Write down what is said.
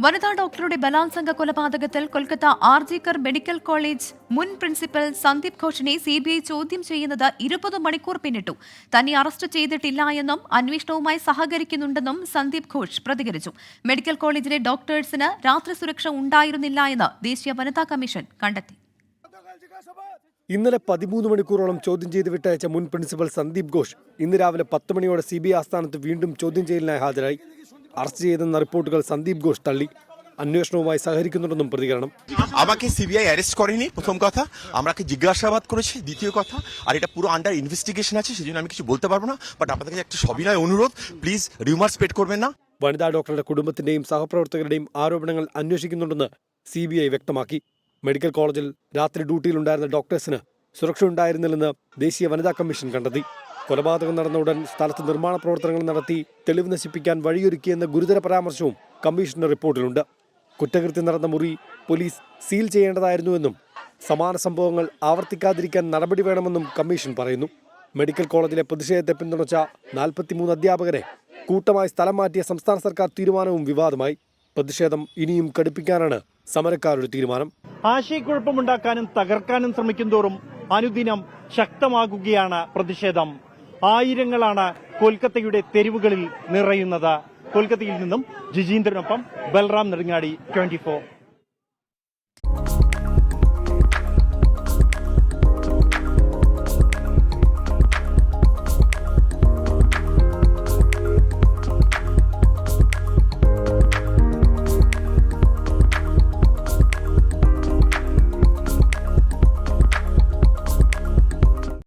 വനിതാ ഡോക്ടറുടെ ബലാത്സംഗ കൊലപാതകത്തിൽ കൊൽക്കത്ത ആർജിക്കർ മെഡിക്കൽ കോളേജ് മുൻ പ്രിൻസിപ്പൽ സന്ദീപ് ഘോഷിനെ സിബിഐ ചോദ്യം ചെയ്യുന്നത് 20 മണിക്കൂർ പിന്നിട്ടു. തന്നെ അറസ്റ്റ് ചെയ്തിട്ടില്ല എന്നും അന്വേഷണവുമായി സഹകരിക്കുന്നുണ്ടെന്നും സന്ദീപ് ഘോഷ് പ്രതികരിച്ചു. മെഡിക്കൽ കോളേജിലെ ഡോക്ടേഴ്സിന് രാത്രി സുരക്ഷ ഉണ്ടായിരുന്നില്ല എന്ന് ദേശീയ വനിതാ കമ്മീഷൻ കണ്ടെത്തി. ഇന്നലെ 13 മണിക്കൂറോളം ചോദ്യം ചെയ്ത് വിട്ടയച്ച മുൻ പ്രിൻസിപ്പൽ സന്ദീപ് ഘോഷ് ഇന്ന് രാവിലെ 10 മണിയോടെ സിബിഐ ആസ്ഥാനത്ത് വീണ്ടും ചോദ്യം ചെയ്യലിനായി ഹാജരായി. അറസ്റ്റ് ചെയ്തെന്ന റിപ്പോർട്ടുകൾ সন্দীপ ঘোষ തള്ളി. അന്വേഷണവുമായി সহകരിക്കുന്നുണ്ടെന്നും പ്രതികരണം. আমাকে সিবিআই অ্যারেস্ট করেনি, প্রথম কথা। আমাকে জিজ্ঞাসাবাদ করেছে, দ্বিতীয় কথা। আর এটা পুরো আন্ডার ইনভেস্টিগেশন আছে, সেজন্য আমি কিছু বলতে পারবো না। বাট আপনাদের কাছে একটা সবিনয় অনুরোধ, প্লিজ রিউমার স্প্রেড করবেন না. വനിതാ ഡോക്ടറുടെ കുടുംബത്തിന്റെയും സഹപ്രവർത്തകരുടെയും ആരോപണങ്ങൾ അന്വേഷിക്കുന്നുണ്ടെന്ന് സിബിഐ വ്യക്തമാക്കി. മെഡിക്കൽ കോളേജിൽ രാത്രി ഡ്യൂട്ടിയിലുണ്ടായിരുന്ന ഡോക്ടേഴ്സിന് സുരക്ഷ ഉണ്ടായിരുന്നില്ലെന്ന് ദേശീയ വനിതാ കമ്മീഷൻ കണ്ടെത്തി. കൊലപാതകം നടന്ന ഉടൻ സ്ഥലത്ത് നിർമ്മാണ പ്രവർത്തനങ്ങൾ നടത്തി തെളിവ് നശിപ്പിക്കാൻ വഴിയൊരുക്കിയെന്ന ഗുരുതര പരാമർശവും കമ്മീഷന്റെ റിപ്പോർട്ടിലുണ്ട്. കുറ്റകൃത്യം നടന്ന മുറി പോലീസ് സീൽ ചെയ്യേണ്ടതായിരുന്നുവെന്നും സമാന സംഭവങ്ങൾ ആവർത്തിക്കാതിരിക്കാൻ നടപടി വേണമെന്നും കമ്മീഷൻ പറയുന്നു. മെഡിക്കൽ കോളേജിലെ പ്രതിഷേധത്തെ പിന്തുണച്ച 43 അധ്യാപകരെ കൂട്ടമായി സ്ഥലം മാറ്റിയ സംസ്ഥാന സർക്കാർ തീരുമാനവും വിവാദമായി. പ്രതിഷേധം ഇനിയും കടുപ്പിക്കാനാണ് സമരക്കാരുടെ തീരുമാനം. ആശയക്കുഴപ്പമുണ്ടാക്കാനും തകർക്കാനും ശ്രമിക്കുന്തോറും അനുദിനം ശക്തമാകുകയാണ് പ്രതിഷേധം. ആയിരങ്ങളാണ് കൊൽക്കത്തയുടെ തെരുവുകളിൽ നിറയുന്നത്. കൊൽക്കത്തയിൽ നിന്നും ജിജീന്ദ്രനൊപ്പം ബൽറാം നെടുങ്ങാടി, 24.